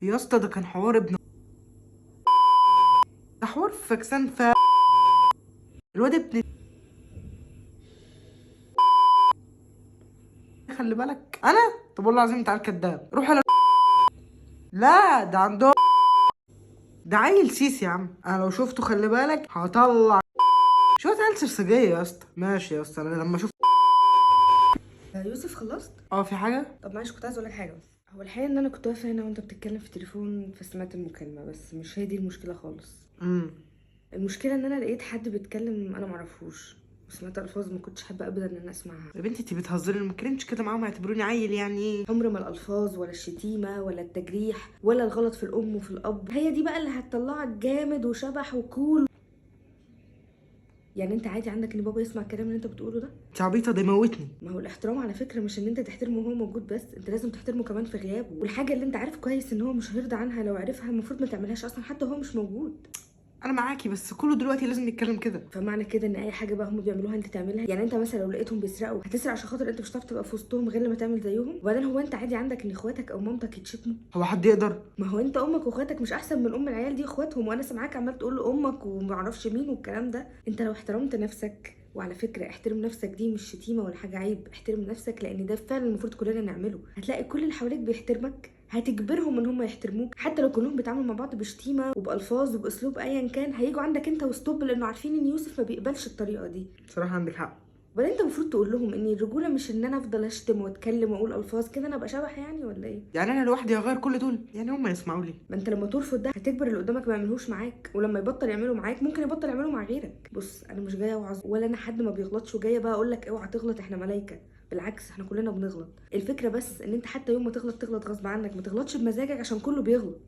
يا اسطى ده كان حوار ابن، ده حوار فاكسان الواد ابن، خلي بالك انا. طب والله العظيم انت عيل كداب، روح على. لا ده عنده، ده عيل سيسي يا عم، انا لو شفته خلي بالك هطلع شويه عيال سرسجيه يا اسطى. ماشي يا اسطى، انا لما اشوف. يوسف خلصت؟ في حاجه. طب معلش كنت عايزه اقول لك حاجه بس. هو الحقيقه ان انا كنت واقفه هنا وانت بتتكلم في التليفون فسمعت المكالمه، بس مش هي دي المشكله خالص. امم المشكله ان انا لقيت حد بيتكلم انا معرفوش، وسمعت الفاظ ما كنتش حابه ابدا ان انا اسمعها. يا بنتي انت بتهزري، أنا ما اتكلمتش كده معاهم هيعتبروني عيل يعني ايه. عمر ما الالفاظ ولا الشتيمه ولا التجريح ولا الغلط في الام وفي الاب هي دي بقى اللي هتطلعك جامد وشبح وكول. يعني انت عادي عندك ان بابا يسمع الكلام اللي انت بتقوله ده؟ انت عبيطه، ده يموتني. ما هو الاحترام على فكره مش ان انت تحترمه وهو موجود بس، انت لازم تحترمه كمان في غيابه، والحاجه اللي انت عارف كويس ان هو مش هيرضى عنها لو عرفها المفروض ما تعملهاش اصلا حتى وهو مش موجود. انا معاكي بس كله دلوقتي لازم يتكلم كده. فمعنى كده ان اي حاجه بقى هم بيعملوها انت تعملها؟ يعني انت مثلا لو لقيتهم بيسرقوا هتسرق عشان خاطر انت مش هتعرف تبقى في وسطهم غير لما تعمل زيهم؟ وبعدين هو انت عادي عندك ان اخواتك او مامتك يتشتموا؟ هو حد يقدر؟ ما هو انت امك واخواتك مش احسن من ام العيال دي اخواتهم، وانا سامعاك عمال تقول له امك ومعرفش مين والكلام ده. انت لو احترمت نفسك، وعلى فكره احترم نفسك دي مش شتيمه ولا حاجه عيب، احترم نفسك لان ده فعلا المفروض كلنا نعمله، هتلاقي كل اللي حواليك بيحترمك، هتجبرهم ان هم يحترموك. حتى لو كلهم بيتعاملوا مع بعض بشتيمه وبالفاظ وباسلوب ايا كان هيجوا عندك انت وستوب، لانه عارفين ان يوسف ما بيقبلش الطريقه دي. بصراحه عندك حق. وبعدين انت المفروض تقول لهم ان الرجوله مش ان انا افضل اشتم واتكلم واقول الفاظ كده انا ابقى شبح يعني ولا ايه؟ يعني انا لوحدي هغير كل دول؟ يعني هم يسمعوا لي؟ ما انت لما ترفض ده هتجبر اللي قدامك ما يعملوش معاك، ولما يبطل يعمله معاك ممكن يبطل يعمله مع غيرك. بص انا مش جايه اوعظ ولا انا حد ما بيغلطش وجايه بقى اقول لك اوعى تغلط، احنا ملايكه، بالعكس احنا كلنا بنغلط. الفكره بس ان انت حتى يوم ما تغلط تغلط غصب عنك، ما تغلطش بمزاجك عشان كله بيغلط.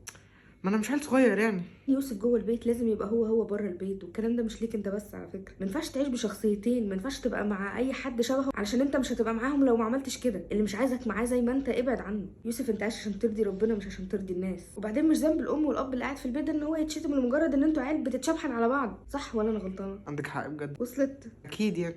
ما انا مش عيل صغير يعني. يوسف جوه البيت لازم يبقى هو بره البيت، والكلام ده مش ليك انت بس على فكره. ما ينفعش تعيش بشخصيتين، ما ينفعش تبقى مع اي حد شبهه علشان انت مش هتبقى معاهم لو ما عملتش كده. اللي مش عايزك معاه زي ما انت ابعد عنه. يوسف انت عايش عشان ترضي ربنا مش عشان ترضي الناس، وبعدين مش ذنب الام والاب اللي قاعد في البيت ده ان هو يتشتم لمجرد ان انتوا عيال بتتشبحن على بعض، صح ولا انا غلطانه؟ عندك حق بجد. وصلت؟ اكيد يعني.